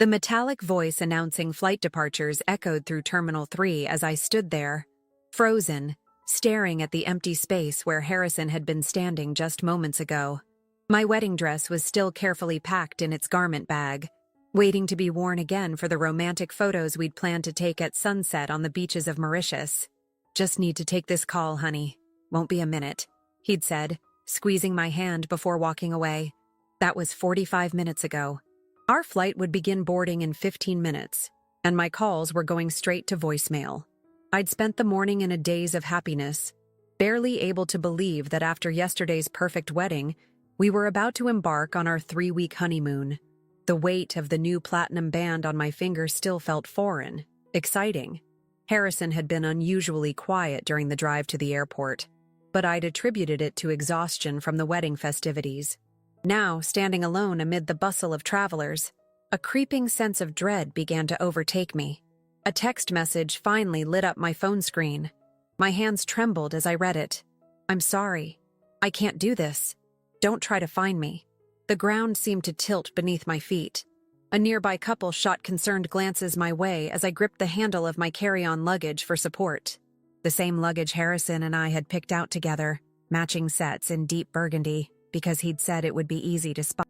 The metallic voice announcing flight departures echoed through Terminal 3 as I stood there, frozen, staring at the empty space where Harrison had been standing just moments ago. My wedding dress was still carefully packed in its garment bag, waiting to be worn again for the romantic photos we'd planned to take at sunset on the beaches of Mauritius. "Just need to take this call, honey. Won't be a minute," he'd said, squeezing my hand before walking away. That was 45 minutes ago. Our flight would begin boarding in 15 minutes, and my calls were going straight to voicemail. I'd spent the morning in a daze of happiness, barely able to believe that after yesterday's perfect wedding, we were about to embark on our 3-week honeymoon. The weight of the new platinum band on my finger still felt foreign, exciting. Harrison had been unusually quiet during the drive to the airport, but I'd attributed it to exhaustion from the wedding festivities. Now, standing alone amid the bustle of travelers, a creeping sense of dread began to overtake me. A text message finally lit up my phone screen. My hands trembled as I read it. "I'm sorry. I can't do this. Don't try to find me." The ground seemed to tilt beneath my feet. A nearby couple shot concerned glances my way as I gripped the handle of my carry-on luggage for support. The same luggage Harrison and I had picked out together, matching sets in deep burgundy, because he'd said it would be easy to spot.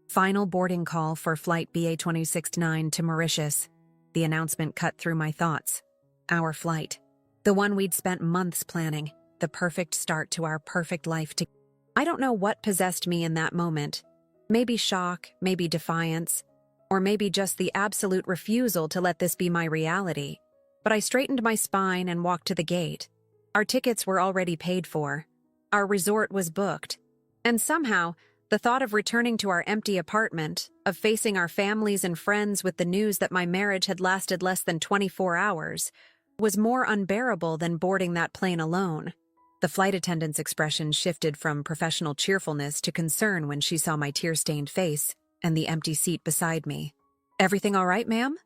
Final boarding call for flight BA-269 to Mauritius. The announcement cut through my thoughts. Our flight. The one we'd spent months planning. The perfect start to our perfect life together. I don't know what possessed me in that moment. Maybe shock, maybe defiance, or maybe just the absolute refusal to let this be my reality. But I straightened my spine and walked to the gate. Our tickets were already paid for. Our resort was booked. And somehow, the thought of returning to our empty apartment, of facing our families and friends with the news that my marriage had lasted less than 24 hours, was more unbearable than boarding that plane alone. The flight attendant's expression shifted from professional cheerfulness to concern when she saw my tear-stained face and the empty seat beside me. "Everything all right, ma'am?"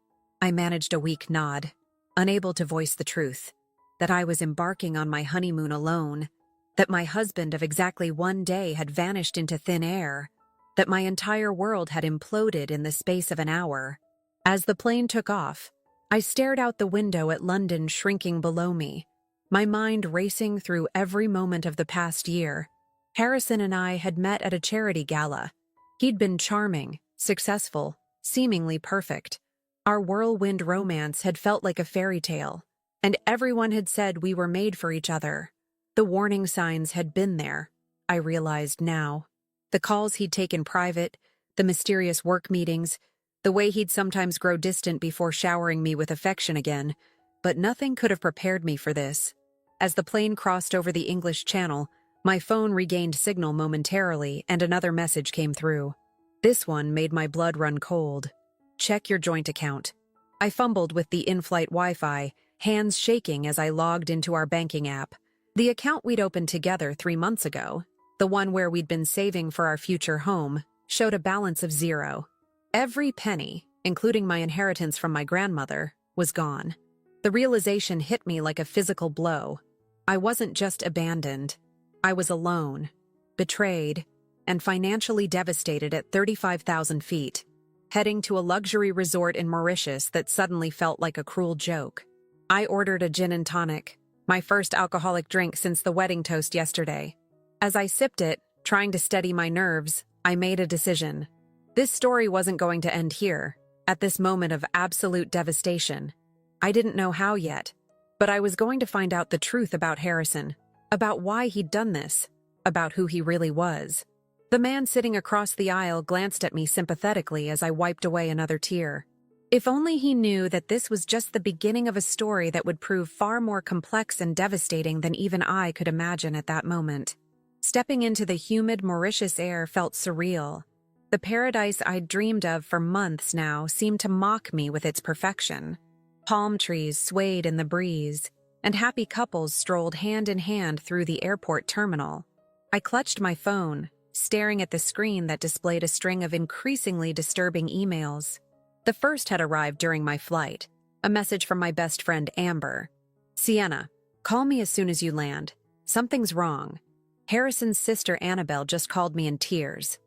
I managed a weak nod, unable to voice the truth, that I was embarking on my honeymoon alone, that my husband of exactly 1 day had vanished into thin air, that my entire world had imploded in the space of an hour. As the plane took off, I stared out the window at London shrinking below me, my mind racing through every moment of the past year. Harrison and I had met at a charity gala. He'd been charming, successful, seemingly perfect. Our whirlwind romance had felt like a fairy tale, and everyone had said we were made for each other. The warning signs had been there, I realized now. The calls he'd taken private, the mysterious work meetings, the way he'd sometimes grow distant before showering me with affection again, but nothing could have prepared me for this. As the plane crossed over the English Channel, my phone regained signal momentarily and another message came through. This one made my blood run cold. "Check your joint account." I fumbled with the in-flight Wi-Fi, hands shaking as I logged into our banking app. The account we'd opened together 3 months ago, the one where we'd been saving for our future home, showed a balance of 0. Every penny, including my inheritance from my grandmother, was gone. The realization hit me like a physical blow. I wasn't just abandoned. I was alone, betrayed, and financially devastated at 35,000 feet, heading to a luxury resort in Mauritius that suddenly felt like a cruel joke. I ordered a gin and tonic, my first alcoholic drink since the wedding toast yesterday. As I sipped it, trying to steady my nerves, I made a decision. This story wasn't going to end here, at this moment of absolute devastation. I didn't know how yet, but I was going to find out the truth about Harrison, about why he'd done this, about who he really was. The man sitting across the aisle glanced at me sympathetically as I wiped away another tear. If only he knew that this was just the beginning of a story that would prove far more complex and devastating than even I could imagine at that moment. Stepping into the humid Mauritius air felt surreal. The paradise I'd dreamed of for months now seemed to mock me with its perfection. Palm trees swayed in the breeze, and happy couples strolled hand in hand through the airport terminal. I clutched my phone, staring at the screen that displayed a string of increasingly disturbing emails. The first had arrived during my flight, a message from my best friend Amber. "Sienna, call me as soon as you land. Something's wrong. Harrison's sister Annabelle just called me in tears."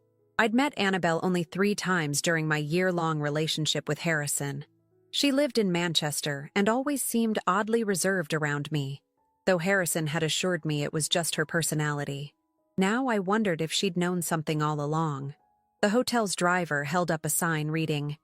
I'd met Annabelle only 3 times during my year-long relationship with Harrison. She lived in Manchester and always seemed oddly reserved around me, though Harrison had assured me it was just her personality. Now I wondered if she'd known something all along. The hotel's driver held up a sign reading,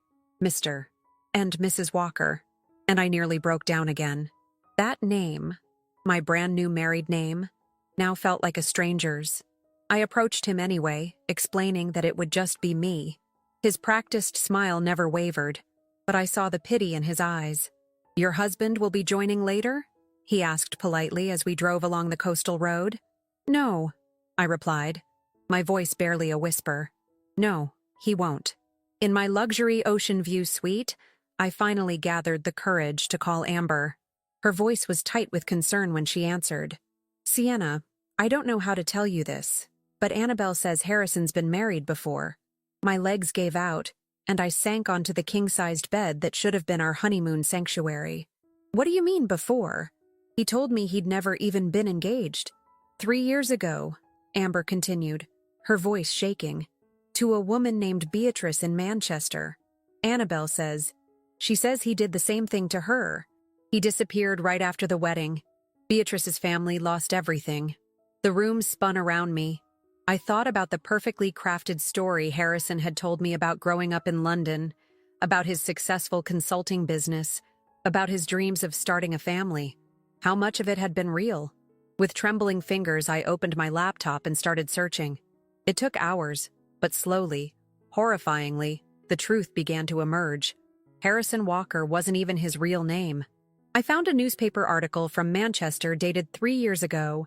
Mr. and Mrs. Walker, and I nearly broke down again. That name, my brand new married name, now felt like a stranger's. I approached him anyway, explaining that it would just be me. His practiced smile never wavered, but I saw the pity in his eyes. "Your husband will be joining later?" he asked politely as we drove along the coastal road. "No," I replied, my voice barely a whisper. "No, he won't." In my luxury ocean view suite, I finally gathered the courage to call Amber. Her voice was tight with concern when she answered. "Sienna, I don't know how to tell you this, but Annabelle says Harrison's been married before." My legs gave out, and I sank onto the king-sized bed that should have been our honeymoon sanctuary. "What do you mean, before?" "He told me he'd never even been engaged. 3 years ago," Amber continued, her voice shaking, "to a woman named Beatrice in Manchester. Annabelle says. She says he did the same thing to her. He disappeared right after the wedding. Beatrice's family lost everything." The room spun around me. I thought about the perfectly crafted story Harrison had told me about growing up in London, about his successful consulting business, about his dreams of starting a family. How much of it had been real? With trembling fingers, I opened my laptop and started searching. It took hours, but slowly, horrifyingly, the truth began to emerge. Harrison Walker wasn't even his real name. I found a newspaper article from Manchester dated 3 years ago.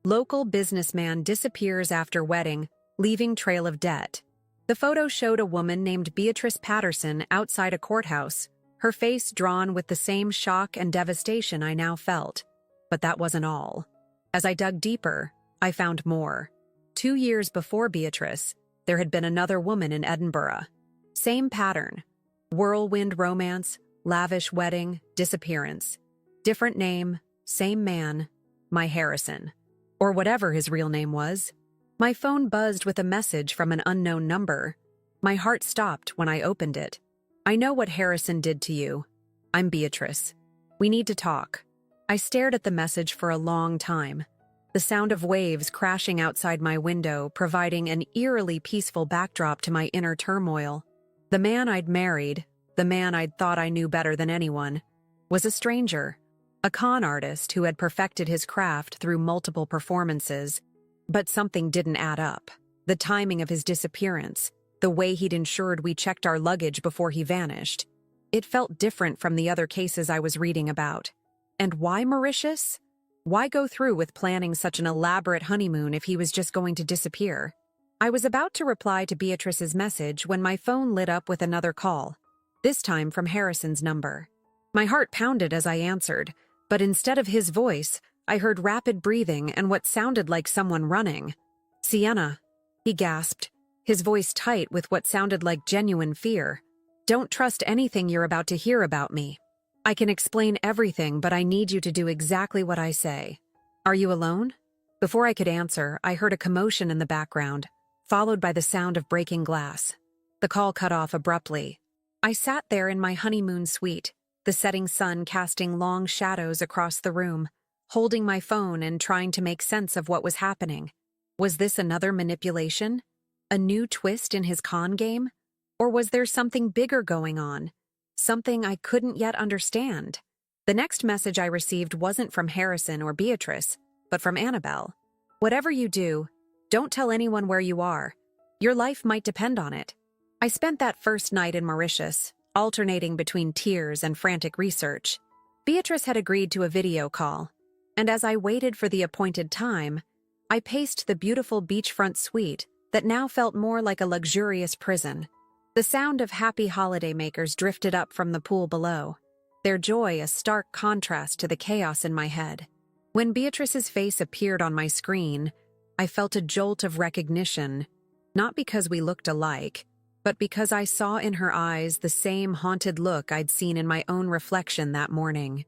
"Local businessman disappears after wedding, leaving trail of debt." The photo showed a woman named Beatrice Patterson outside a courthouse, her face drawn with the same shock and devastation I now felt. But that wasn't all. As I dug deeper, I found more. 2 years before Beatrice, there had been another woman in Edinburgh. Same pattern. Whirlwind romance, lavish wedding, disappearance. Different name, same man, my Harrison. Or whatever his real name was. My phone buzzed with a message from an unknown number. My heart stopped when I opened it. "I know what Harrison did to you. I'm Beatrice. We need to talk." I stared at the message for a long time. The sound of waves crashing outside my window providing an eerily peaceful backdrop to my inner turmoil. The man I'd married, the man I'd thought I knew better than anyone, was a stranger. A con artist who had perfected his craft through multiple performances. But something didn't add up. The timing of his disappearance, the way he'd ensured we checked our luggage before he vanished. It felt different from the other cases I was reading about. And why Mauritius? Why go through with planning such an elaborate honeymoon if he was just going to disappear? I was about to reply to Beatrice's message when my phone lit up with another call, this time from Harrison's number. My heart pounded as I answered, but instead of his voice, I heard rapid breathing and what sounded like someone running. "Sienna," he gasped, his voice tight with what sounded like genuine fear. "Don't trust anything you're about to hear about me. I can explain everything, but I need you to do exactly what I say. Are you alone?" Before I could answer, I heard a commotion in the background, followed by the sound of breaking glass. The call cut off abruptly. I sat there in my honeymoon suite, the setting sun casting long shadows across the room, holding my phone and trying to make sense of what was happening. Was this another manipulation? A new twist in his con game? Or was there something bigger going on? Something I couldn't yet understand? The next message I received wasn't from Harrison or Beatrice, but from Annabelle. "Whatever you do, don't tell anyone where you are. Your life might depend on it." I spent that first night in Mauritius, alternating between tears and frantic research. Beatrice had agreed to a video call, and as I waited for the appointed time, I paced the beautiful beachfront suite that now felt more like a luxurious prison. The sound of happy holidaymakers drifted up from the pool below, their joy a stark contrast to the chaos in my head. When Beatrice's face appeared on my screen, I felt a jolt of recognition, not because we looked alike, but because I saw in her eyes the same haunted look I'd seen in my own reflection that morning.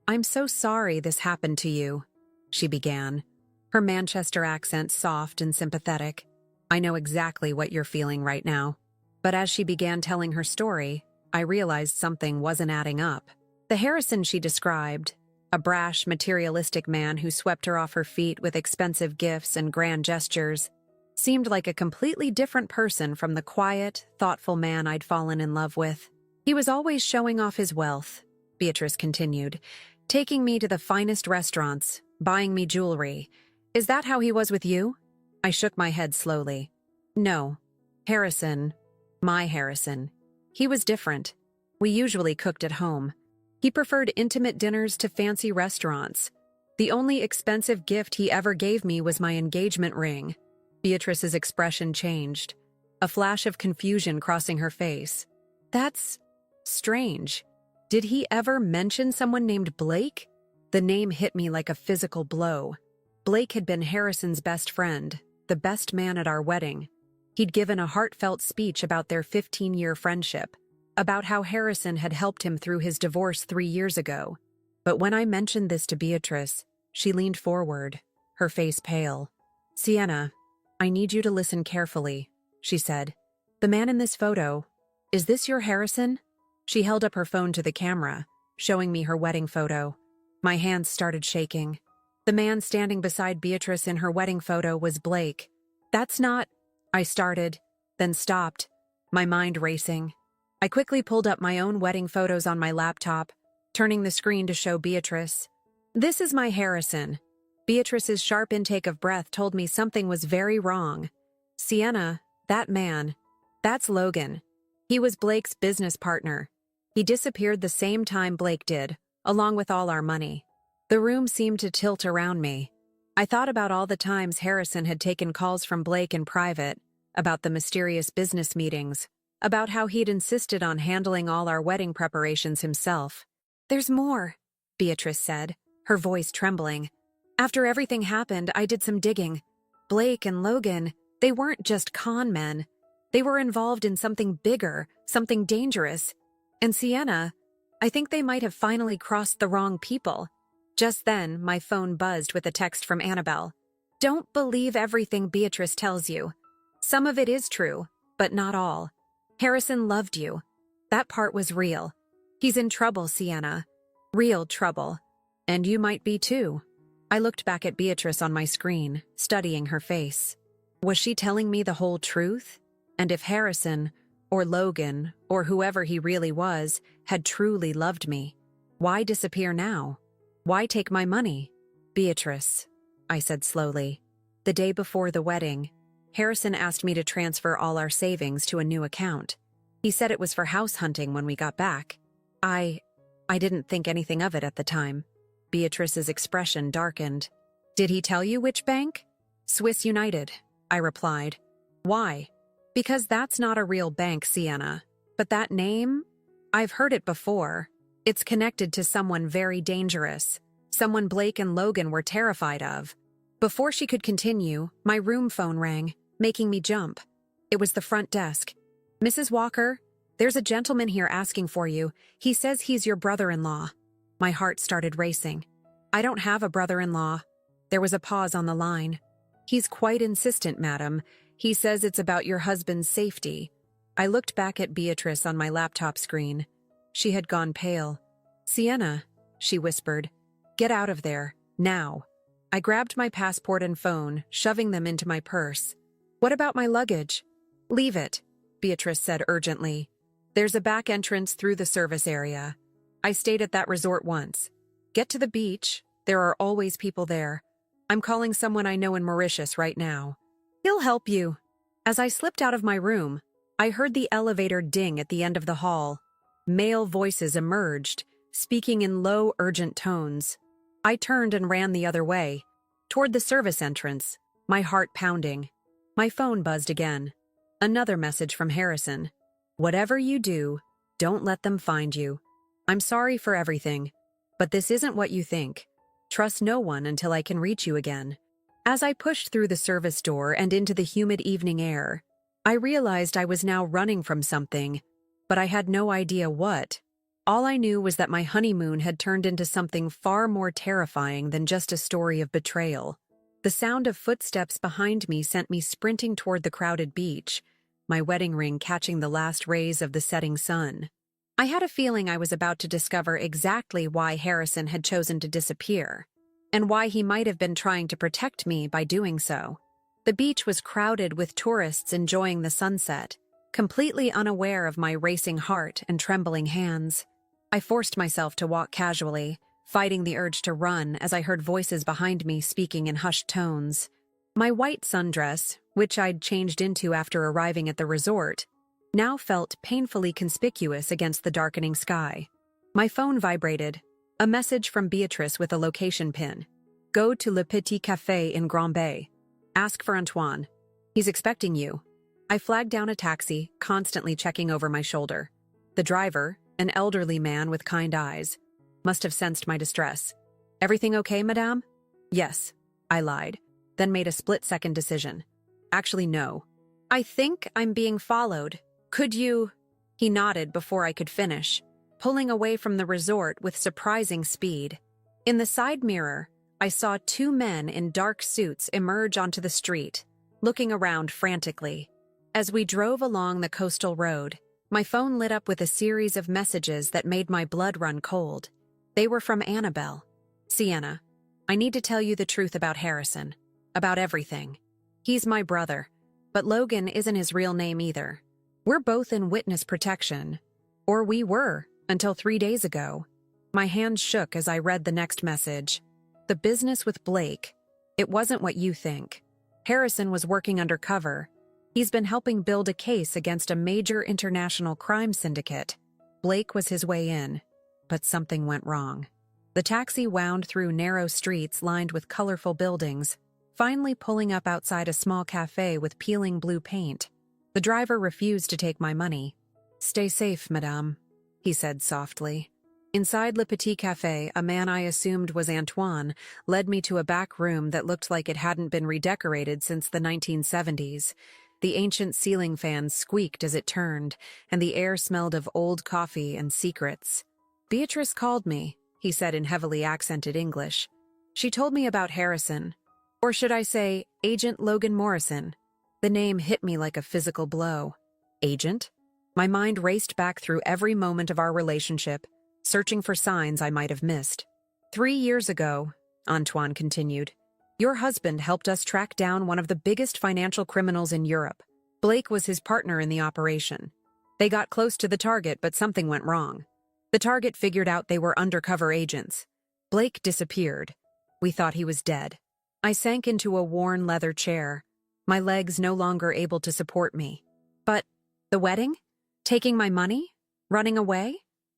"I'm so sorry this happened to you," she began, her Manchester accent soft and sympathetic. I know exactly what you're feeling right now. But as she began telling her story, I realized something wasn't adding up. The Harrison she described, a brash, materialistic man who swept her off her feet with expensive gifts and grand gestures, seemed like a completely different person from the quiet, thoughtful man I'd fallen in love with. He was always showing off his wealth, Beatrice continued, taking me to the finest restaurants, buying me jewelry. Is that how he was with you? I shook my head slowly. No. Harrison, my Harrison. He was different. We usually cooked at home. He preferred intimate dinners to fancy restaurants. The only expensive gift he ever gave me was my engagement ring. Beatrice's expression changed, a flash of confusion crossing her face. That's strange. Did he ever mention someone named Blake? The name hit me like a physical blow. Blake had been Harrison's best friend, the best man at our wedding. He'd given a heartfelt speech about their 15-year friendship, about how Harrison had helped him through his divorce 3 years ago. But when I mentioned this to Beatrice, she leaned forward, her face pale. Sienna, I need you to listen carefully, she said. The man in this photo, is this your Harrison? She held up her phone to the camera, showing me her wedding photo. My hands started shaking. The man standing beside Beatrice in her wedding photo was Blake. That's not... I started, then stopped, my mind racing. I quickly pulled up my own wedding photos on my laptop, turning the screen to show Beatrice. This is my Harrison. Beatrice's sharp intake of breath told me something was very wrong. Sienna, that man, that's Logan. He was Blake's business partner. He disappeared the same time Blake did, along with all our money. The room seemed to tilt around me. I thought about all the times Harrison had taken calls from Blake in private, about the mysterious business meetings, about how he'd insisted on handling all our wedding preparations himself. There's more, Beatrice said, her voice trembling. After everything happened, I did some digging. Blake and Logan, they weren't just con men. They were involved in something bigger, something dangerous. And Sienna, I think they might have finally crossed the wrong people. Just then, my phone buzzed with a text from Annabelle. Don't believe everything Beatrice tells you. Some of it is true, but not all. Harrison loved you. That part was real. He's in trouble, Sienna. Real trouble. And you might be too. I looked back at Beatrice on my screen, studying her face. Was she telling me the whole truth? And if Harrison, or Logan, or whoever he really was, had truly loved me, why disappear now? Why take my money? Beatrice, I said slowly. The day before the wedding, Harrison asked me to transfer all our savings to a new account. He said it was for house hunting when we got back. I didn't think anything of it at the time. Beatrice's expression darkened. Did he tell you which bank? Swiss United, I replied. Why? Because that's not a real bank, Sienna. But that name? I've heard it before. It's connected to someone very dangerous. Someone Blake and Logan were terrified of. Before she could continue, my room phone rang, making me jump. It was the front desk. Mrs. Walker, there's a gentleman here asking for you. He says he's your brother-in-law. My heart started racing. I don't have a brother-in-law. There was a pause on the line. He's quite insistent, madam. He says it's about your husband's safety. I looked back at Beatrice on my laptop screen. She had gone pale. Sienna, she whispered, get out of there, now. I grabbed my passport and phone, shoving them into my purse. What about my luggage? Leave it, Beatrice said urgently. There's a back entrance through the service area. I stayed at that resort once. Get to the beach. There are always people there. I'm calling someone I know in Mauritius right now. He'll help you. As I slipped out of my room, I heard the elevator ding at the end of the hall. Male voices emerged, speaking in low, urgent tones. I turned and ran the other way, toward the service entrance, my heart pounding. My phone buzzed again. Another message from Harrison. Whatever you do, don't let them find you. I'm sorry for everything, but this isn't what you think. Trust no one until I can reach you again. As I pushed through the service door and into the humid evening air, I realized I was now running from something, but I had no idea what. All I knew was that my honeymoon had turned into something far more terrifying than just a story of betrayal. The sound of footsteps behind me sent me sprinting toward the crowded beach, my wedding ring catching the last rays of the setting sun. I had a feeling I was about to discover exactly why Harrison had chosen to disappear, and why he might have been trying to protect me by doing so. The beach was crowded with tourists enjoying the sunset, completely unaware of my racing heart and trembling hands. I forced myself to walk casually, fighting the urge to run as I heard voices behind me speaking in hushed tones. My white sundress, which I'd changed into after arriving at the resort, now felt painfully conspicuous against the darkening sky. My phone vibrated. A message from Beatrice with a location pin. Go to Le Petit Café in Grand Bay. Ask for Antoine. He's expecting you. I flagged down a taxi, constantly checking over my shoulder. The driver, an elderly man with kind eyes, must have sensed my distress. Everything okay, madame? Yes, I lied, then made a split-second decision. Actually, no. I think I'm being followed. Could you? He nodded before I could finish, pulling away from the resort with surprising speed. In the side mirror, I saw two men in dark suits emerge onto the street, looking around frantically. As we drove along the coastal road, my phone lit up with a series of messages that made my blood run cold. They were from Annabelle. Sienna, I need to tell you the truth about Harrison. About everything. He's my brother, but Logan isn't his real name either. We're both in witness protection. Or we were, until 3 days ago. My hands shook as I read the next message. The business with Blake. It wasn't what you think. Harrison was working undercover. He's been helping build a case against a major international crime syndicate. Blake was his way in, but something went wrong. The taxi wound through narrow streets lined with colorful buildings, finally pulling up outside a small cafe with peeling blue paint. The driver refused to take my money. Stay safe, madame, he said softly. Inside Le Petit Café, a man I assumed was Antoine led me to a back room that looked like it hadn't been redecorated since the 1970s. The ancient ceiling fan squeaked as it turned, and the air smelled of old coffee and secrets. Beatrice called me, he said in heavily accented English. She told me about Harrison. Or should I say, Agent Logan Morrison. The name hit me like a physical blow. Agent? My mind raced back through every moment of our relationship, searching for signs I might have missed. 3 years ago, Antoine continued, your husband helped us track down one of the biggest financial criminals in Europe. Blake was his partner in the operation. They got close to the target, but something went wrong. The target figured out they were undercover agents. Blake disappeared. We thought he was dead. I sank into a worn leather chair, my legs no longer able to support me. But the wedding? Taking my money? Running away?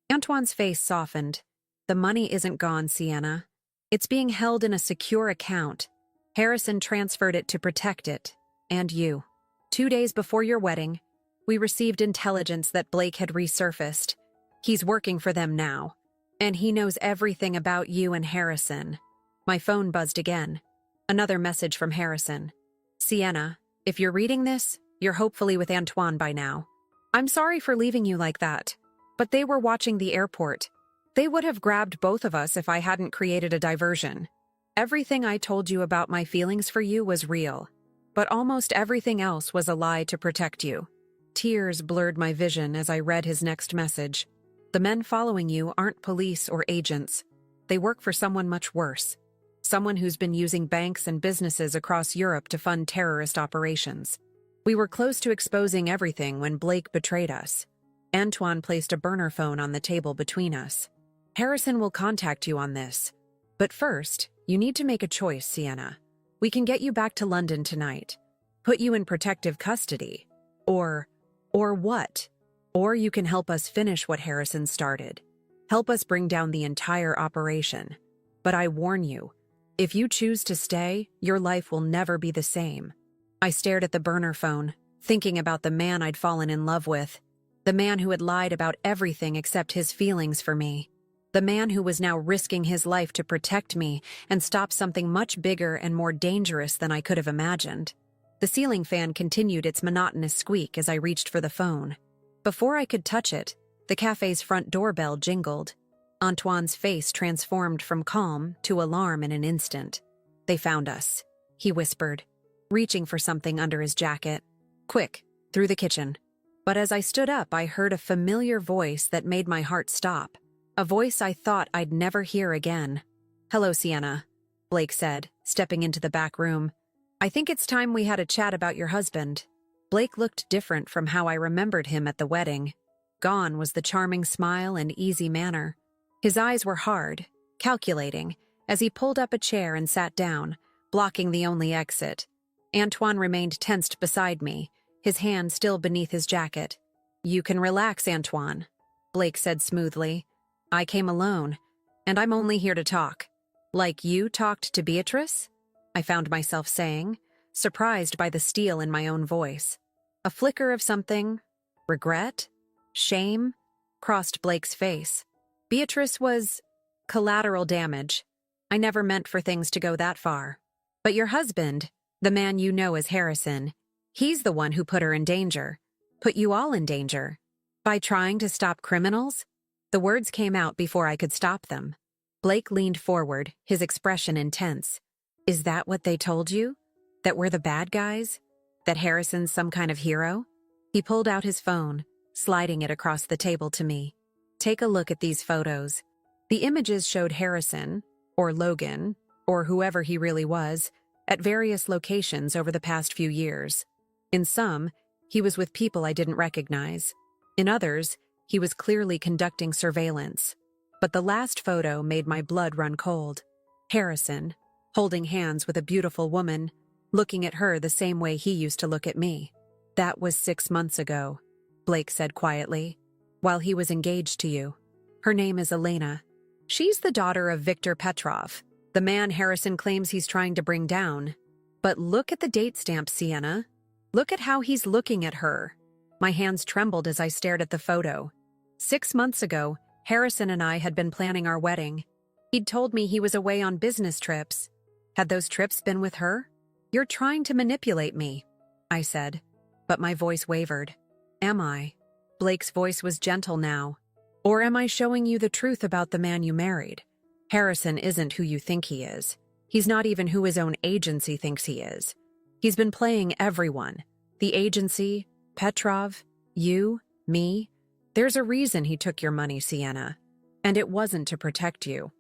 Antoine's face softened. The money isn't gone, Sienna. It's being held in a secure account. Harrison transferred it to protect it, and you. 2 days before your wedding, we received intelligence that Blake had resurfaced. He's working for them now, and he knows everything about you and Harrison. My phone buzzed again. Another message from Harrison. Sienna, if you're reading this, you're hopefully with Antoine by now. I'm sorry for leaving you like that, but they were watching the airport. They would have grabbed both of us if I hadn't created a diversion. Everything I told you about my feelings for you was real, but almost everything else was a lie to protect you. Tears blurred my vision as I read his next message. The men following you aren't police or agents. They work for someone much worse. Someone who's been using banks and businesses across Europe to fund terrorist operations. We were close to exposing everything when Blake betrayed us. Antoine placed a burner phone on the table between us. Harrison will contact you on this. But first, you need to make a choice, Sienna. We can get you back to London tonight. Put you in protective custody. Or what? Or you can help us finish what Harrison started. Help us bring down the entire operation. But I warn you, if you choose to stay, your life will never be the same. I stared at the burner phone, thinking about the man I'd fallen in love with. The man who had lied about everything except his feelings for me. The man who was now risking his life to protect me and stop something much bigger and more dangerous than I could have imagined. The ceiling fan continued its monotonous squeak as I reached for the phone. Before I could touch it, the cafe's front doorbell jingled. Antoine's face transformed from calm to alarm in an instant. They found us. he whispered, reaching for something under his jacket. Quick, through the kitchen. But as I stood up, I heard a familiar voice that made my heart stop. A voice I thought I'd never hear again. Hello, Sienna, Blake said, stepping into the back room. I think it's time we had a chat about your husband. Blake looked different from how I remembered him at the wedding. Gone was the charming smile and easy manner. His eyes were hard, calculating, as he pulled up a chair and sat down, blocking the only exit. Antoine remained tensed beside me, his hand still beneath his jacket. You can relax, Antoine, Blake said smoothly. I came alone, and I'm only here to talk. Like you talked to Beatrice? I found myself saying, surprised by the steel in my own voice. A flicker of something, regret, shame, crossed Blake's face. Beatrice was collateral damage. I never meant for things to go that far. But your husband, the man you know as Harrison, he's the one who put her in danger, put you all in danger. By trying to stop criminals? The words came out before I could stop them. Blake leaned forward, his expression intense. Is that what they told you? That we're the bad guys? That Harrison's some kind of hero? He pulled out his phone, sliding it across the table to me. Take a look at these photos. The images showed Harrison, or Logan, or whoever he really was, at various locations over the past few years. In some, he was with people I didn't recognize. In others, he was clearly conducting surveillance. But the last photo made my blood run cold. Harrison, holding hands with a beautiful woman, looking at her the same way he used to look at me. That was 6 months ago, Blake said quietly, while he was engaged to you. Her name is Elena. She's the daughter of Victor Petrov, the man Harrison claims he's trying to bring down. But look at the date stamp, Sienna. Look at how he's looking at her. My hands trembled as I stared at the photo. 6 months ago, Harrison and I had been planning our wedding. He'd told me he was away on business trips. Had those trips been with her? You're trying to manipulate me, I said, but my voice wavered. Am I? Blake's voice was gentle now. Or am I showing you the truth about the man you married? Harrison isn't who you think he is. He's not even who his own agency thinks he is. He's been playing everyone. The agency, Petrov, you, me. There's a reason he took your money, Sienna. And it wasn't to protect you.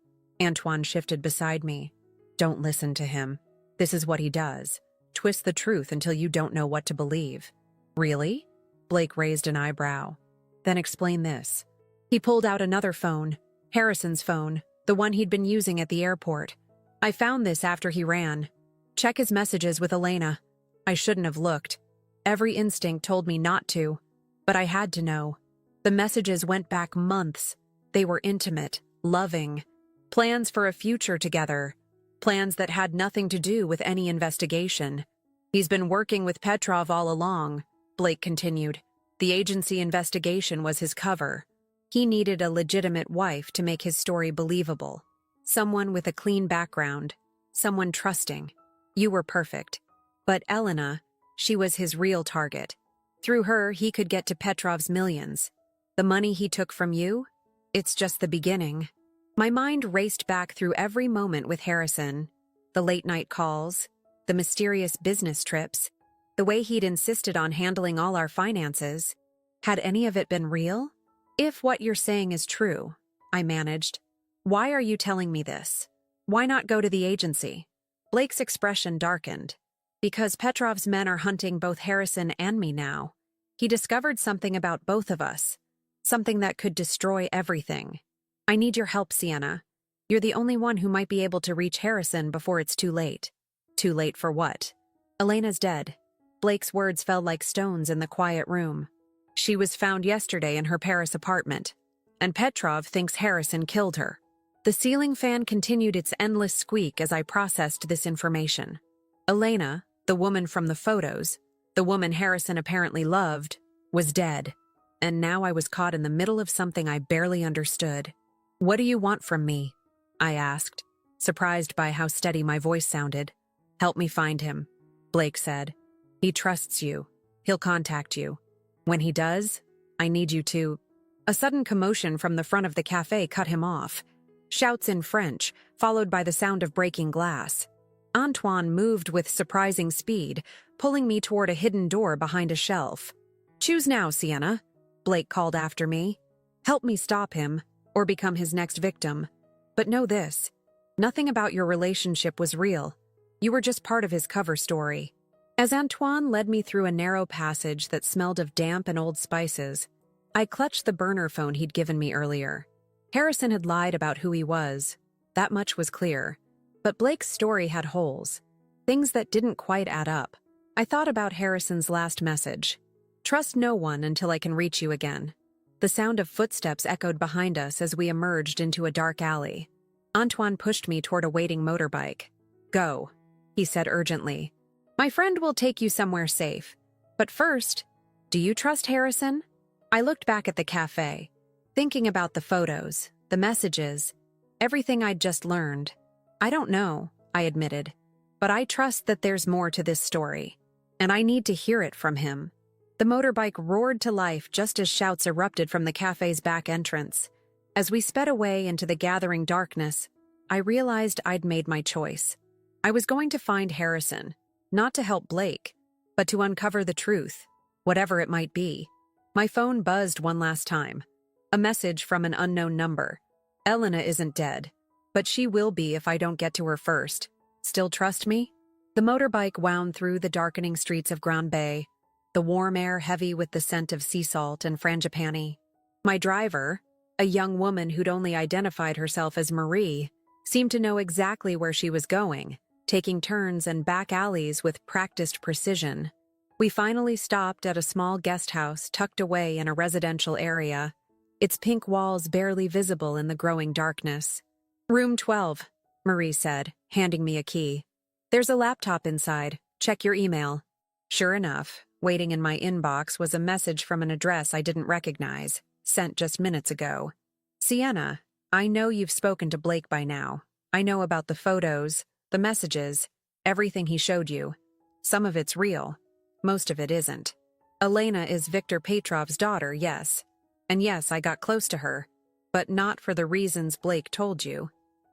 Antoine shifted beside me. Don't listen to him. This is what he does. Twist the truth until you don't know what to believe. Really? Blake raised an eyebrow. Then explain this. He pulled out another phone, Harrison's phone, the one he'd been using at the airport. I found this after he ran. Check his messages with Elena. I shouldn't have looked. Every instinct told me not to, but I had to know. The messages went back months. They were intimate, loving. Plans for a future together. Plans that had nothing to do with any investigation. He's been working with Petrov all along, Blake continued. The agency investigation was his cover. He needed a legitimate wife to make his story believable. Someone with a clean background. Someone trusting. You were perfect. But Elena, she was his real target. Through her, he could get to Petrov's millions. The money he took from you? It's just the beginning. My mind raced back through every moment with Harrison. The late-night calls, the mysterious business trips, the way he'd insisted on handling all our finances. Had any of it been real? If what you're saying is true, I managed. Why are you telling me this? Why not go to the agency? Blake's expression darkened. Because Petrov's men are hunting both Harrison and me now. He discovered something about both of us. Something that could destroy everything. I need your help, Sienna. You're the only one who might be able to reach Harrison before it's too late. Too late for what? Elena's dead. Blake's words fell like stones in the quiet room. She was found yesterday in her Paris apartment, and Petrov thinks Harrison killed her. The ceiling fan continued its endless squeak as I processed this information. Elena, the woman from the photos, the woman Harrison apparently loved, was dead. And now I was caught in the middle of something I barely understood. What do you want from me? I asked, surprised by how steady my voice sounded. Help me find him, Blake said. He trusts you. He'll contact you. When he does, I need you to... A sudden commotion from the front of the cafe cut him off. Shouts in French, followed by the sound of breaking glass. Antoine moved with surprising speed, pulling me toward a hidden door behind a shelf. "Choose now, Sienna," Blake called after me. "Help me stop him, or become his next victim. But know this, nothing about your relationship was real. You were just part of his cover story." As Antoine led me through a narrow passage that smelled of damp and old spices, I clutched the burner phone he'd given me earlier. Harrison had lied about who he was. That much was clear. But Blake's story had holes, things that didn't quite add up. I thought about Harrison's last message. "Trust no one until I can reach you again." The sound of footsteps echoed behind us as we emerged into a dark alley. Antoine pushed me toward a waiting motorbike. "Go," he said urgently. "My friend will take you somewhere safe. But first, do you trust Harrison?" I looked back at the cafe, thinking about the photos, the messages, everything I'd just learned. "I don't know," I admitted, "but I trust that there's more to this story, and I need to hear it from him." The motorbike roared to life just as shouts erupted from the cafe's back entrance. As we sped away into the gathering darkness, I realized I'd made my choice. I was going to find Harrison, not to help Blake, but to uncover the truth, whatever it might be. My phone buzzed one last time. A message from an unknown number. "Elena isn't dead, but she will be if I don't get to her first. Still trust me?" The motorbike wound through the darkening streets of Grand Bay, the warm air heavy with the scent of sea salt and frangipani. My driver, a young woman who'd only identified herself as Marie, seemed to know exactly where she was going, taking turns and back alleys with practiced precision. We finally stopped at a small guest house tucked away in a residential area, its pink walls barely visible in the growing darkness. "Room 12, Marie said, handing me a key. "There's a laptop inside. Check your email." Sure enough, waiting in my inbox was a message from an address I didn't recognize, sent just minutes ago. "Sienna, I know you've spoken to Blake by now. I know about the photos, the messages, everything he showed you. Some of it's real. Most of it isn't. Elena is Viktor Petrov's daughter, yes. And yes, I got close to her, but not for the reasons Blake told you.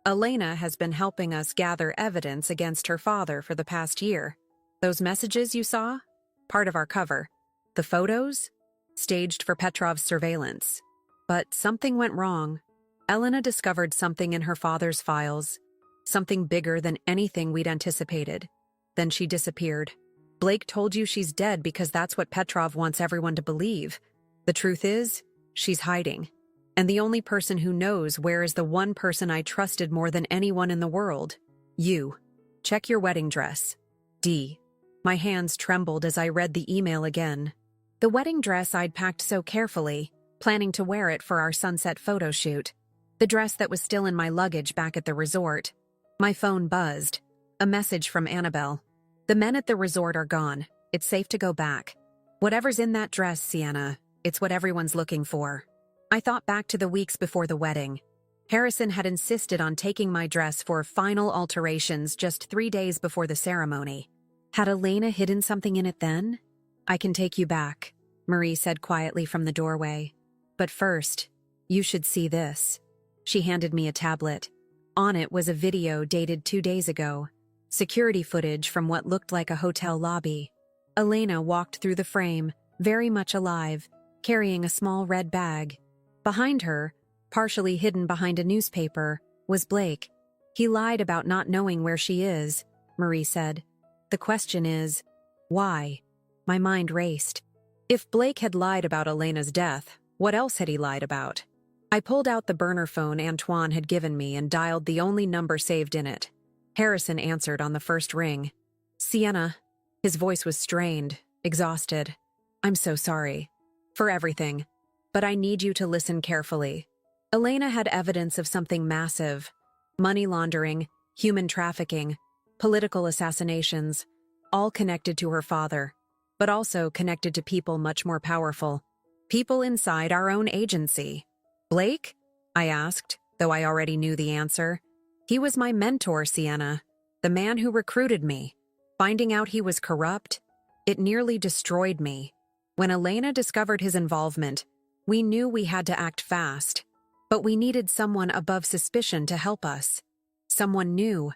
Elena has been helping us gather evidence against her father for the past year. Those messages you saw? Part of our cover. The photos? Staged for Petrov's surveillance. But something went wrong. Elena discovered something in her father's files, something bigger than anything we'd anticipated. Then she disappeared. Blake told you she's dead because that's what Petrov wants everyone to believe. The truth is, she's hiding. And the only person who knows where is the one person I trusted more than anyone in the world. You. Check your wedding dress. D. My hands trembled as I read the email again. The wedding dress I'd packed so carefully, planning to wear it for our sunset photo shoot. The dress that was still in my luggage back at the resort. My phone buzzed. A message from Annabelle. "The men at the resort are gone. It's safe to go back. Whatever's in that dress, Sienna, it's what everyone's looking for." I thought back to the weeks before the wedding. Harrison had insisted on taking my dress for final alterations just 3 days before the ceremony. Had Elena hidden something in it then? "I can take you back," Marie said quietly from the doorway. "But first, you should see this." She handed me a tablet. On it was a video dated 2 days ago. Security footage from what looked like a hotel lobby. Elena walked through the frame, very much alive, carrying a small red bag. Behind her, partially hidden behind a newspaper, was Blake. "He lied about not knowing where she is," Marie said. "The question is, why?" My mind raced. If Blake had lied about Elena's death, what else had he lied about? I pulled out the burner phone Antoine had given me and dialed the only number saved in it. Harrison answered on the first ring. "Sienna." His voice was strained, exhausted. "I'm so sorry. For everything. But I need you to listen carefully. Elena had evidence of something massive. Money laundering, human trafficking, political assassinations, all connected to her father, but also connected to people much more powerful. People inside our own agency." "Blake?" I asked, though I already knew the answer. "He was my mentor, Sienna, the man who recruited me. Finding out he was corrupt, it nearly destroyed me. When Elena discovered his involvement, we knew we had to act fast. But we needed someone above suspicion to help us. Someone new.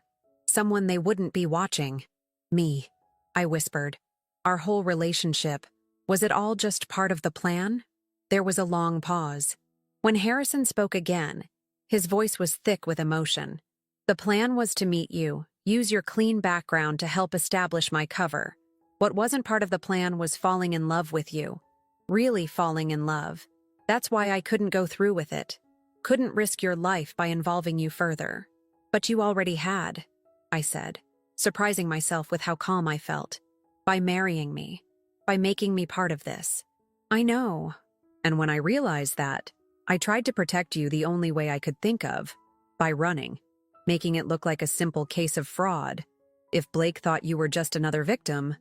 Someone they wouldn't be watching. Me, I whispered. Our whole relationship. Was it all just part of the plan? There was a long pause. When Harrison spoke again, his voice was thick with emotion. The plan was to meet you, use your clean background to help establish my cover. What wasn't part of the plan was falling in love with you. Really falling in love. That's why I couldn't go through with it. Couldn't risk your life by involving you further. But you already had, I said, surprising myself with how calm I felt. By marrying me. By making me part of this. I know. And when I realized that, I tried to protect you the only way I could think of. By running. Making it look like a simple case of fraud. If Blake thought you were just another victim,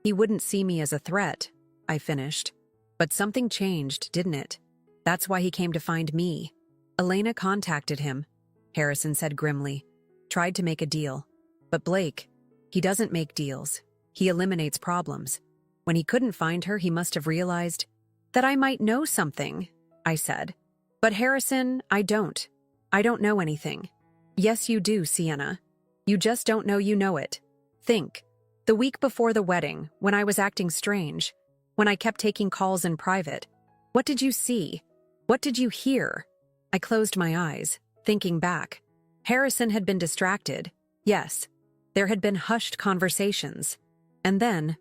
he wouldn't see me as a threat, I finished. But something changed, didn't it? That's why he came to find me. Elena contacted him, Harrison said grimly. Tried to make a deal. But Blake, he doesn't make deals. He eliminates problems. When he couldn't find her, he must have realized that I might know something, I said. But Harrison, I don't. I don't know anything. Yes, you do, Sienna. You just don't know you know it. Think. The week before the wedding, when I was acting strange, when I kept taking calls in private, what did you see? What did you hear? I closed my eyes, thinking back. Harrison had been distracted. Yes. There had been hushed conversations. And then,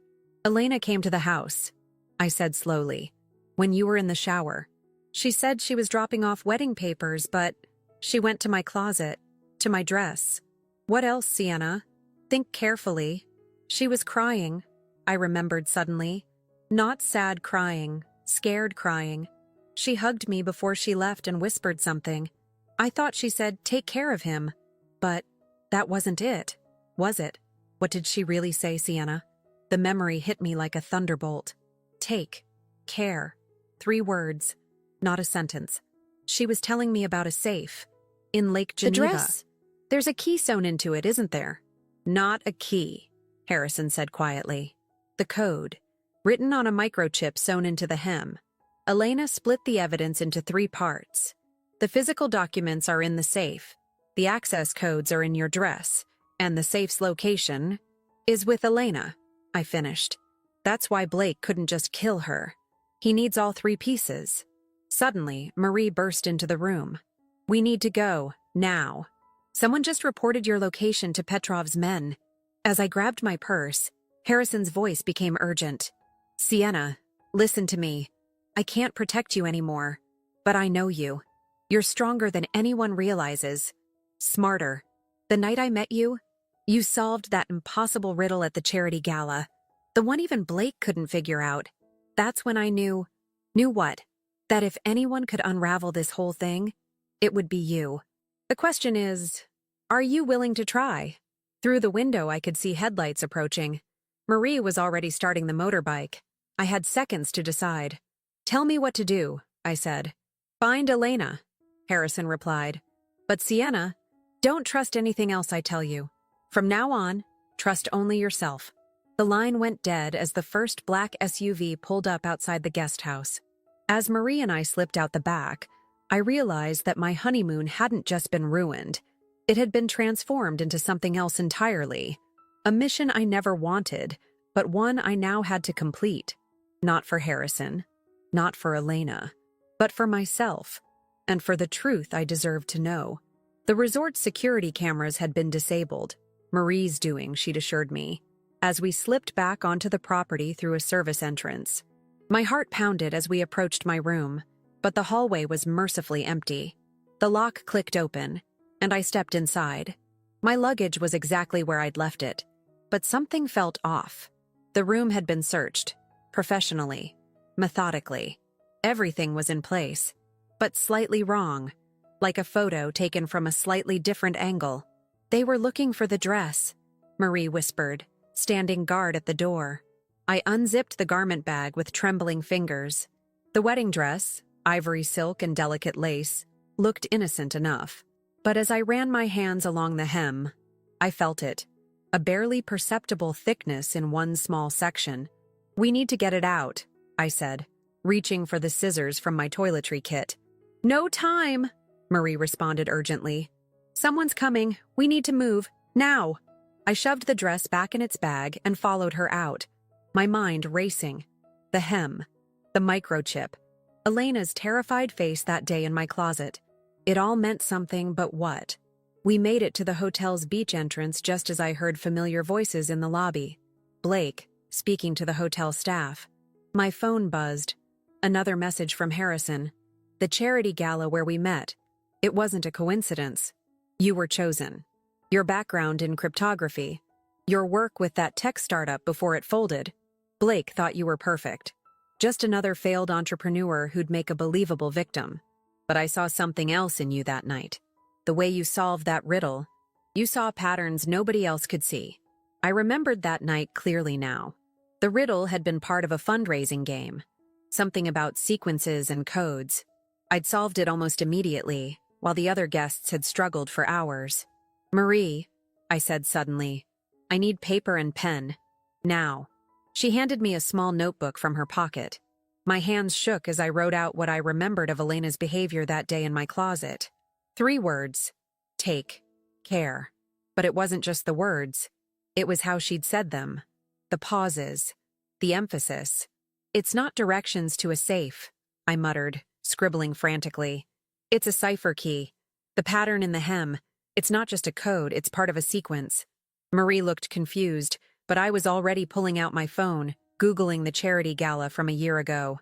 Elena came to the house, I said slowly, when you were in the shower. She said she was dropping off wedding papers, but she went to my closet, to my dress. What else, Sienna? Think carefully. She was crying, I remembered suddenly. Not sad crying, scared crying. She hugged me before she left and whispered something. I thought she said, take care of him. But that wasn't it, was it? What did she really say, Sienna? The memory hit me like a thunderbolt. Take care. 3 words, not a sentence. She was telling me about a safe in Lake Geneva. The dress? There's a key sewn into it, isn't there? Not a key, Harrison said quietly. The code, written on a microchip sewn into the hem. Elena split the evidence into 3 parts. The physical documents are in the safe. The access codes are in your dress. And the safe's location is with Elena, I finished. That's why Blake couldn't just kill her. He needs all 3 pieces. Suddenly, Marie burst into the room. We need to go, now. Someone just reported your location to Petrov's men. As I grabbed my purse, Harrison's voice became urgent. Sienna, listen to me. I can't protect you anymore. But I know you. You're stronger than anyone realizes. Smarter. The night I met you, you solved that impossible riddle at the charity gala. The one even Blake couldn't figure out. That's when I knew. Knew what? That if anyone could unravel this whole thing, it would be you. The question is, are you willing to try? Through the window I could see headlights approaching. Marie was already starting the motorbike. I had seconds to decide. Tell me what to do, I said. Find Elena, Harrison replied. But Sienna, don't trust anything else I tell you. From now on, trust only yourself. The line went dead as the first black SUV pulled up outside the guest house. As Marie and I slipped out the back, I realized that my honeymoon hadn't just been ruined. It had been transformed into something else entirely. A mission I never wanted, but one I now had to complete. Not for Harrison, not for Elena, but for myself, and for the truth I deserved to know. The resort's security cameras had been disabled. Marie's doing, she'd assured me, as we slipped back onto the property through a service entrance. My heart pounded as we approached my room, but the hallway was mercifully empty. The lock clicked open, and I stepped inside. My luggage was exactly where I'd left it, but something felt off. The room had been searched, professionally, methodically. Everything was in place, but slightly wrong, like a photo taken from a slightly different angle. They were looking for the dress, Marie whispered, standing guard at the door. I unzipped the garment bag with trembling fingers. The wedding dress, ivory silk and delicate lace, looked innocent enough. But as I ran my hands along the hem, I felt it, a barely perceptible thickness in one small section. We need to get it out, I said, reaching for the scissors from my toiletry kit. No time, Marie responded urgently. Someone's coming. We need to move. Now. I shoved the dress back in its bag and followed her out, my mind racing. The hem, the microchip, Elena's terrified face that day in my closet. It all meant something, but what? We made it to the hotel's beach entrance just as I heard familiar voices in the lobby. Blake, speaking to the hotel staff. My phone buzzed. Another message from Harrison. The charity gala where we met. It wasn't a coincidence. You were chosen. Your background in cryptography. Your work with that tech startup before it folded. Blake thought you were perfect. Just another failed entrepreneur who'd make a believable victim. But I saw something else in you that night. The way you solved that riddle. You saw patterns nobody else could see. I remembered that night clearly now. The riddle had been part of a fundraising game. Something about sequences and codes. I'd solved it almost immediately, while the other guests had struggled for hours. Marie, I said suddenly, I need paper and pen. Now. She handed me a small notebook from her pocket. My hands shook as I wrote out what I remembered of Elena's behavior that day in my closet. 3 words. Take care. But it wasn't just the words. It was how she'd said them. The pauses. The emphasis. It's not directions to a safe, I muttered, scribbling frantically. It's a cipher key. The pattern in the hem. It's not just a code, it's part of a sequence. Marie looked confused, but I was already pulling out my phone, Googling the charity gala from a year ago.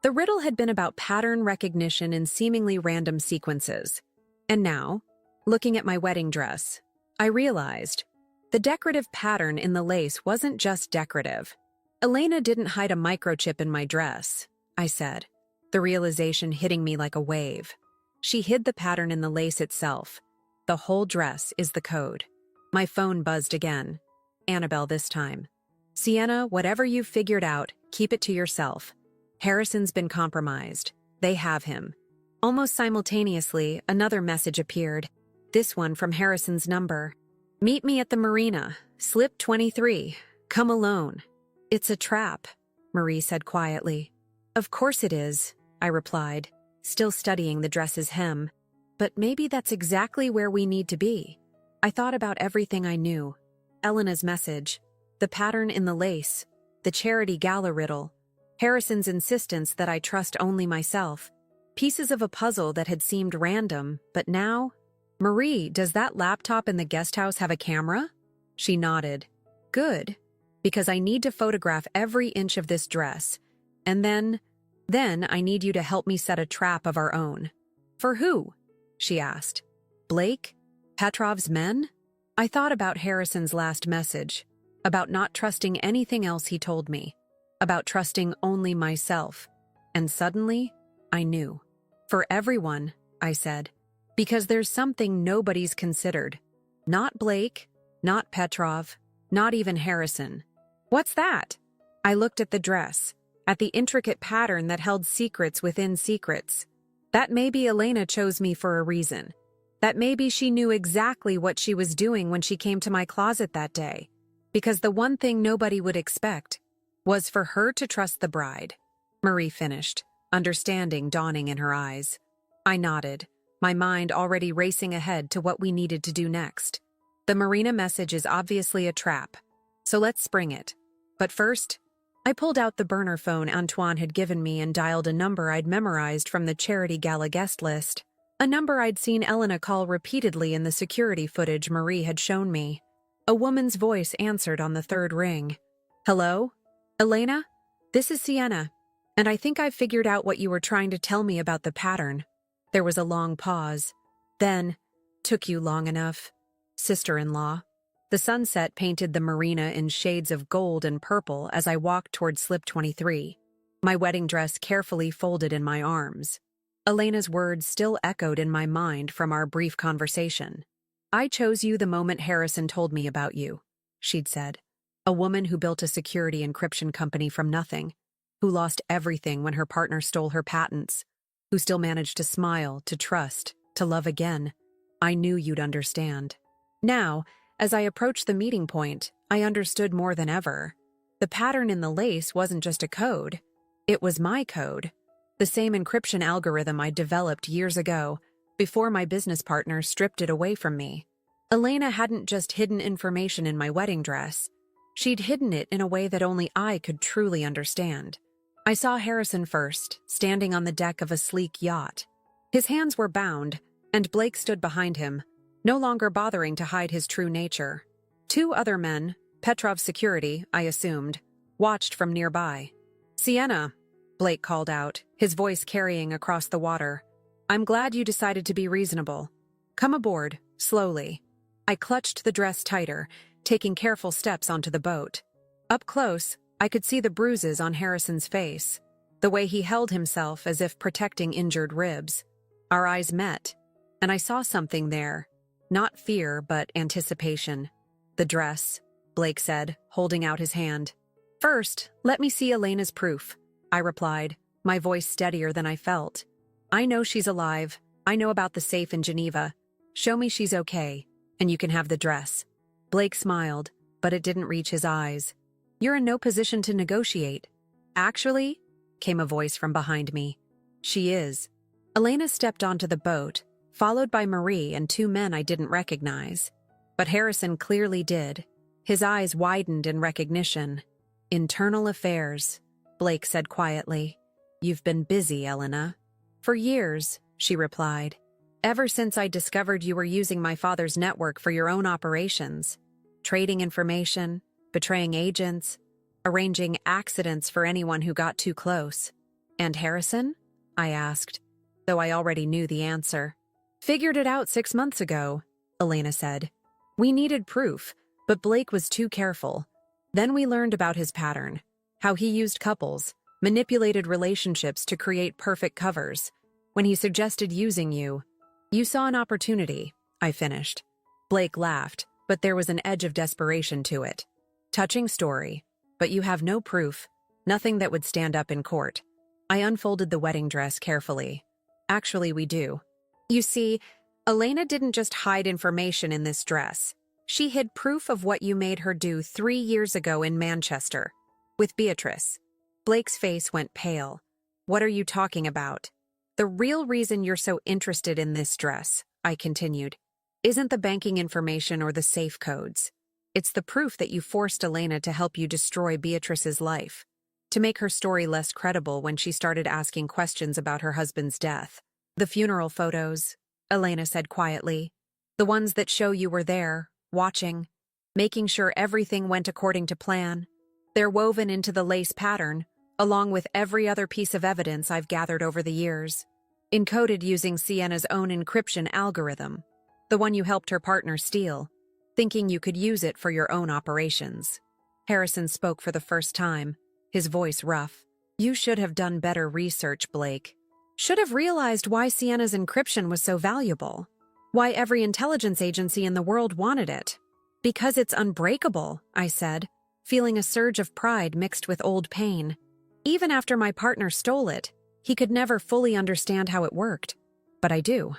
The riddle had been about pattern recognition in seemingly random sequences. And now, looking at my wedding dress, I realized the decorative pattern in the lace wasn't just decorative. Elena didn't hide a microchip in my dress, I said, the realization hitting me like a wave. She hid the pattern in the lace itself. The whole dress is the code. My phone buzzed again. Annabelle this time. Sienna, whatever you've figured out, keep it to yourself. Harrison's been compromised. They have him. Almost simultaneously, another message appeared. This one from Harrison's number. Meet me at the marina. Slip 23. Come alone. It's a trap, Marie said quietly. Of course it is, I replied, still studying the dress's hem. But maybe that's exactly where we need to be. I thought about everything I knew. Elena's message, the pattern in the lace, the charity gala riddle, Harrison's insistence that I trust only myself, pieces of a puzzle that had seemed random, but now... Marie, does that laptop in the guest house have a camera? She nodded. Good, because I need to photograph every inch of this dress. And then I need you to help me set a trap of our own. For who? She asked. Blake? Petrov's men? I thought about Harrison's last message, about not trusting anything else he told me, about trusting only myself. And suddenly, I knew. For everyone, I said, because there's something nobody's considered. Not Blake, not Petrov, not even Harrison. What's that? I looked at the dress, at the intricate pattern that held secrets within secrets. That maybe Elena chose me for a reason. That maybe she knew exactly what she was doing when she came to my closet that day. Because the one thing nobody would expect was for her to trust the bride. Marie finished, understanding dawning in her eyes. I nodded, my mind already racing ahead to what we needed to do next. The marina message is obviously a trap, so let's spring it. But first, I pulled out the burner phone Antoine had given me and dialed a number I'd memorized from the charity gala guest list. A number I'd seen Elena call repeatedly in the security footage Marie had shown me. A woman's voice answered on the 3rd ring. Hello? Elena? This is Sienna, and I think I've figured out what you were trying to tell me about the pattern. There was a long pause. Then, took you long enough. Sister-in-law. The sunset painted the marina in shades of gold and purple as I walked toward Slip 23, my wedding dress carefully folded in my arms. Elena's words still echoed in my mind from our brief conversation. I chose you the moment Harrison told me about you, she'd said. A woman who built a security encryption company from nothing, who lost everything when her partner stole her patents, who still managed to smile, to trust, to love again. I knew you'd understand. Now, as I approached the meeting point, I understood more than ever. The pattern in the lace wasn't just a code. It was my code. The same encryption algorithm I developed years ago, before my business partner stripped it away from me. Elena hadn't just hidden information in my wedding dress. She'd hidden it in a way that only I could truly understand. I saw Harrison first, standing on the deck of a sleek yacht. His hands were bound, and Blake stood behind him, no longer bothering to hide his true nature. Two other men, Petrov's security, I assumed, watched from nearby. "Sienna," Blake called out, his voice carrying across the water. "I'm glad you decided to be reasonable. Come aboard, slowly." I clutched the dress tighter, taking careful steps onto the boat. Up close, I could see the bruises on Harrison's face, the way he held himself as if protecting injured ribs. Our eyes met, and I saw something there. Not fear, but anticipation. "The dress," Blake said, holding out his hand. "First, let me see Elena's proof," I replied, my voice steadier than I felt. "I know she's alive. I know about the safe in Geneva. Show me she's okay, and you can have the dress." Blake smiled, but it didn't reach his eyes. "You're in no position to negotiate." "Actually," came a voice from behind me. "She is." Elena stepped onto the boat, followed by Marie and two men I didn't recognize. But Harrison clearly did. His eyes widened in recognition. "Internal affairs," Blake said quietly. "You've been busy, Elena." "For years," she replied. "Ever since I discovered you were using my father's network for your own operations. Trading information, betraying agents, arranging accidents for anyone who got too close." "And Harrison?" I asked, though I already knew the answer. "Figured it out 6 months ago," Elena said. "We needed proof, but Blake was too careful. Then we learned about his pattern, how he used couples, manipulated relationships to create perfect covers. When he suggested using you, you saw an opportunity," I finished. Blake laughed, but there was an edge of desperation to it. "Touching story, but you have no proof, nothing that would stand up in court." I unfolded the wedding dress carefully. "Actually, we do. You see, Elena didn't just hide information in this dress. She hid proof of what you made her do 3 years ago in Manchester, with Beatrice." Blake's face went pale. "What are you talking about?" "The real reason you're so interested in this dress," I continued, "isn't the banking information or the safe codes. It's the proof that you forced Elena to help you destroy Beatrice's life, to make her story less credible when she started asking questions about her husband's death. The funeral photos," Elena said quietly, "the ones that show you were there, watching, making sure everything went according to plan. They're woven into the lace pattern, along with every other piece of evidence I've gathered over the years, encoded using Sienna's own encryption algorithm, the one you helped her partner steal, thinking you could use it for your own operations." Harrison spoke for the first time, his voice rough. "You should have done better research, Blake. Should have realized why Sienna's encryption was so valuable. Why every intelligence agency in the world wanted it. Because it's unbreakable," I said, feeling a surge of pride mixed with old pain. "Even after my partner stole it, he could never fully understand how it worked. But I do.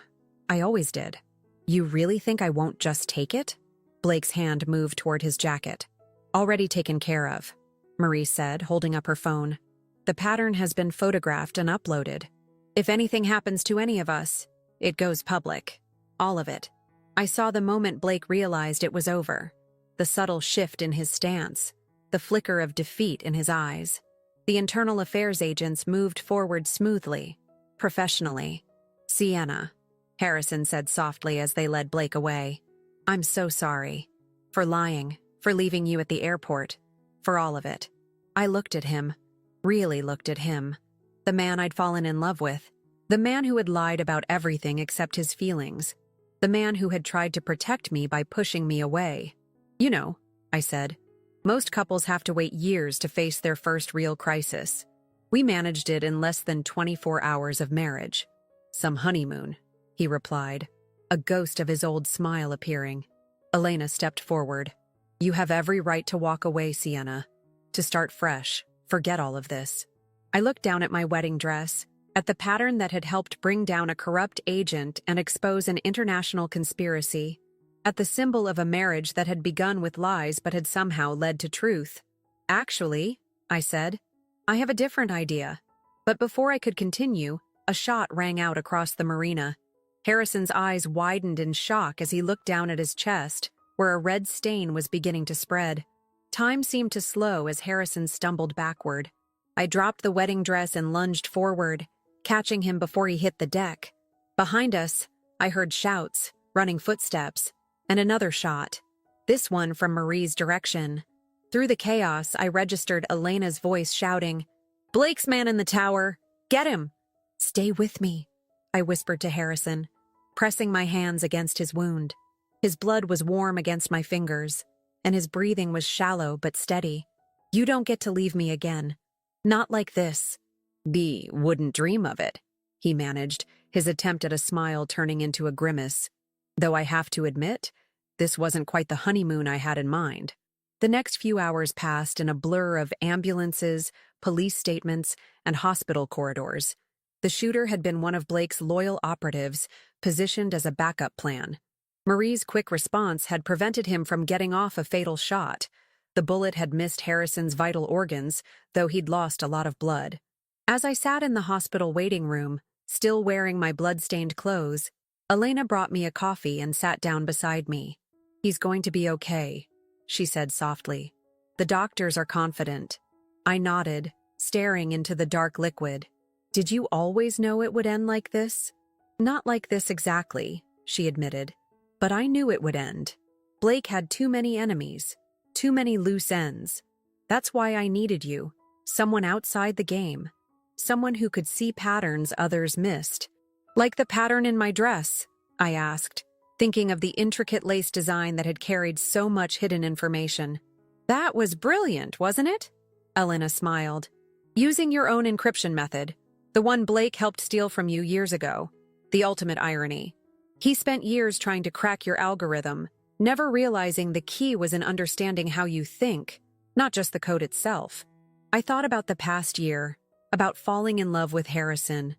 I always did." "You really think I won't just take it?" Blake's hand moved toward his jacket. "Already taken care of," Marie said, holding up her phone. "The pattern has been photographed and uploaded. If anything happens to any of us, it goes public. All of it." I saw the moment Blake realized it was over. The subtle shift in his stance, the flicker of defeat in his eyes. The internal affairs agents moved forward smoothly, professionally. "Sienna," Harrison said softly as they led Blake away. "I'm so sorry. For lying, for leaving you at the airport, for all of it." I looked at him, really looked at him. The man I'd fallen in love with. The man who had lied about everything except his feelings. The man who had tried to protect me by pushing me away. "You know," I said, "most couples have to wait years to face their first real crisis. We managed it in less than 24 hours of marriage." "Some honeymoon," he replied, a ghost of his old smile appearing. Elena stepped forward. "You have every right to walk away, Sienna. To start fresh, forget all of this." I looked down at my wedding dress, at the pattern that had helped bring down a corrupt agent and expose an international conspiracy, at the symbol of a marriage that had begun with lies but had somehow led to truth. "Actually," I said, "I have a different idea." But before I could continue, a shot rang out across the marina. Harrison's eyes widened in shock as he looked down at his chest, where a red stain was beginning to spread. Time seemed to slow as Harrison stumbled backward. I dropped the wedding dress and lunged forward, catching him before he hit the deck. Behind us, I heard shouts, running footsteps, and another shot, this one from Marie's direction. Through the chaos, I registered Elena's voice shouting, "Blake's man in the tower! Get him!" "Stay with me," I whispered to Harrison, pressing my hands against his wound. His blood was warm against my fingers, and his breathing was shallow but steady. "You don't get to leave me again. Not like this." "B wouldn't dream of it," he managed, his attempt at a smile turning into a grimace. Though I have to admit, this wasn't quite the honeymoon I had in mind. The next few hours passed in a blur of ambulances, police statements, and hospital corridors. The shooter had been one of Blake's loyal operatives, positioned as a backup plan. Marie's quick response had prevented him from getting off a fatal shot. The bullet had missed Harrison's vital organs, though he'd lost a lot of blood. As I sat in the hospital waiting room, still wearing my blood-stained clothes, Elena brought me a coffee and sat down beside me. "He's going to be okay," she said softly. "The doctors are confident." I nodded, staring into the dark liquid. "Did you always know it would end like this?" "Not like this exactly," she admitted. "But I knew it would end. Blake had too many enemies, too many loose ends. That's why I needed you, someone outside the game, someone who could see patterns others missed." "Like the pattern in my dress?" I asked, thinking of the intricate lace design that had carried so much hidden information. "That was brilliant, wasn't it?" Elena smiled. "Using your own encryption method, the one Blake helped steal from you years ago. The ultimate irony. He spent years trying to crack your algorithm, never realizing the key was in understanding how you think, not just the code itself." I thought about the past year, about falling in love with Harrison,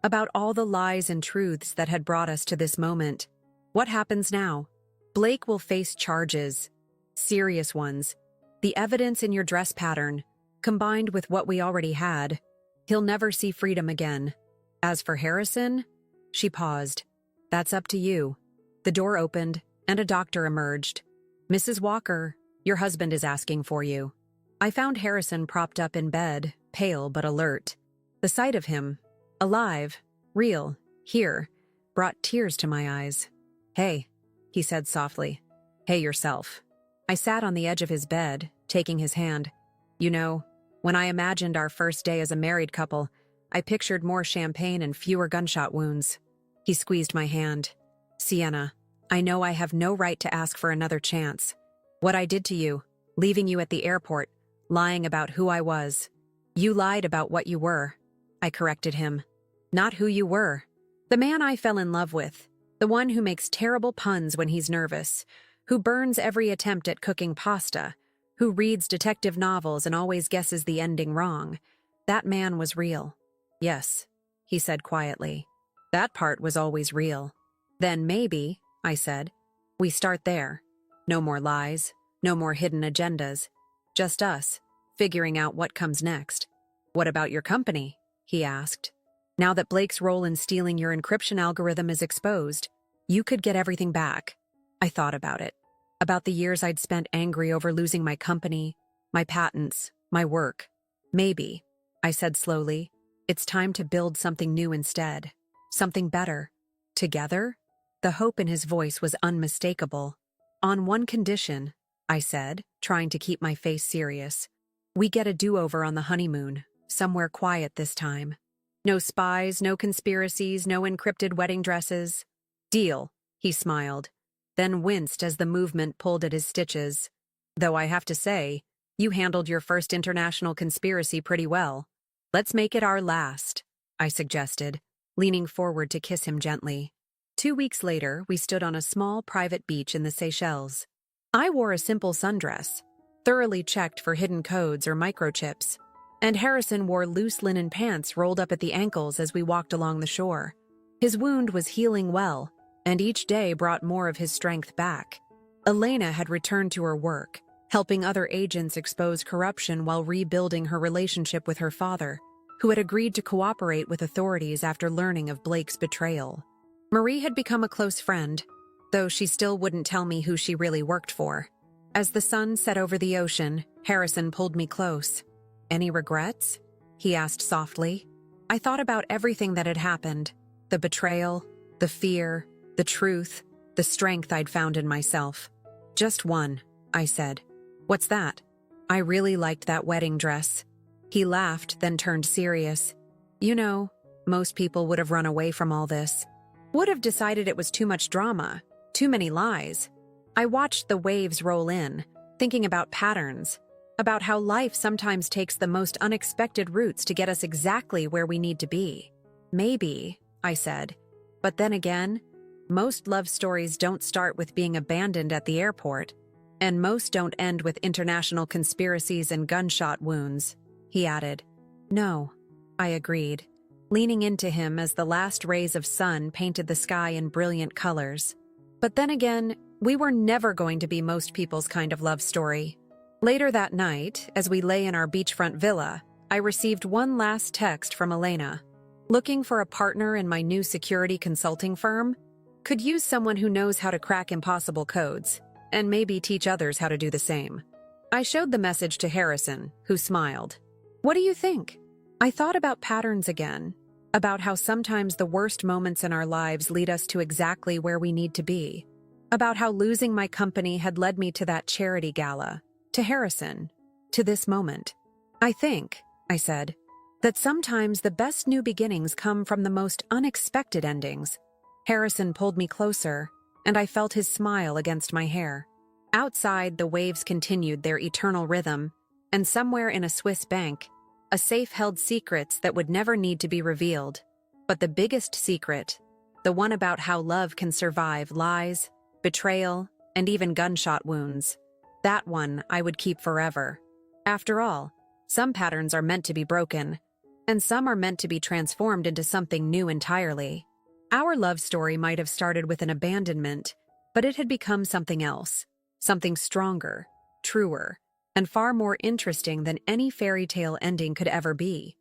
about all the lies and truths that had brought us to this moment. What happens now? Blake will face charges, serious ones. The evidence in your dress pattern, combined with what we already had, he'll never see freedom again. As for Harrison, she paused. "That's up to you." The door opened, and a doctor emerged. "Mrs. Walker, your husband is asking for you." I found Harrison propped up in bed, pale but alert. The sight of him, alive, real, here, brought tears to my eyes. "Hey," he said softly. "Hey yourself." I sat on the edge of his bed, taking his hand. "You know, when I imagined our first day as a married couple, I pictured more champagne and fewer gunshot wounds." He squeezed my hand. "Sienna, I know I have no right to ask for another chance. What I did to you, leaving you at the airport, lying about who I was. You lied about what you were." I corrected him. "Not who you were. The man I fell in love with. The one who makes terrible puns when he's nervous, who burns every attempt at cooking pasta, who reads detective novels and always guesses the ending wrong. That man was real." "Yes," he said quietly. "That part was always real." "Then maybe," I said, "we start there. No more lies, no more hidden agendas. Just us, figuring out what comes next." "What about your company?" he asked. "Now that Blake's role in stealing your encryption algorithm is exposed, you could get everything back." I thought about it. About the years I'd spent angry over losing my company, my patents, my work. "Maybe," I said slowly, "it's time to build something new instead. Something better. Together?" The hope in his voice was unmistakable. "On one condition," I said, trying to keep my face serious. "We get a do-over on the honeymoon, somewhere quiet this time. No spies, no conspiracies, no encrypted wedding dresses." "Deal," he smiled, then winced as the movement pulled at his stitches. "Though I have to say, you handled your first international conspiracy pretty well. Let's make it our last," I suggested, leaning forward to kiss him gently. 2 weeks later, we stood on a small private beach in the Seychelles. I wore a simple sundress, thoroughly checked for hidden codes or microchips, and Harrison wore loose linen pants rolled up at the ankles as we walked along the shore. His wound was healing well, and each day brought more of his strength back. Elena had returned to her work, helping other agents expose corruption while rebuilding her relationship with her father, who had agreed to cooperate with authorities after learning of Blake's betrayal. Marie had become a close friend, though she still wouldn't tell me who she really worked for. As the sun set over the ocean, Harrison pulled me close. "Any regrets?" he asked softly. I thought about everything that had happened. The betrayal, the fear, the truth, the strength I'd found in myself. "Just one," I said. "What's that?" "I really liked that wedding dress." He laughed, then turned serious. "You know, most people would have run away from all this. Would have decided it was too much drama, too many lies." I watched the waves roll in, thinking about patterns, about how life sometimes takes the most unexpected routes to get us exactly where we need to be. "Maybe," I said. "But then again, most love stories don't start with being abandoned at the airport, and most don't end with international conspiracies and gunshot wounds," he added. "No," I agreed, leaning into him as the last rays of sun painted the sky in brilliant colors. But then again, we were never going to be most people's kind of love story. Later that night, as we lay in our beachfront villa, I received one last text from Elena. "Looking for a partner in my new security consulting firm? Could use someone who knows how to crack impossible codes, and maybe teach others how to do the same." I showed the message to Harrison, who smiled. "What do you think?" I thought about patterns again, about how sometimes the worst moments in our lives lead us to exactly where we need to be, about how losing my company had led me to that charity gala, to Harrison, to this moment. "I think," I said, "that sometimes the best new beginnings come from the most unexpected endings." Harrison pulled me closer, and I felt his smile against my hair. Outside, the waves continued their eternal rhythm, and somewhere in a Swiss bank, a safe held secrets that would never need to be revealed. But the biggest secret, the one about how love can survive lies, betrayal, and even gunshot wounds, that one I would keep forever. After all, some patterns are meant to be broken, and some are meant to be transformed into something new entirely. Our love story might have started with an abandonment, but it had become something else, something stronger, truer, and far more interesting than any fairy tale ending could ever be.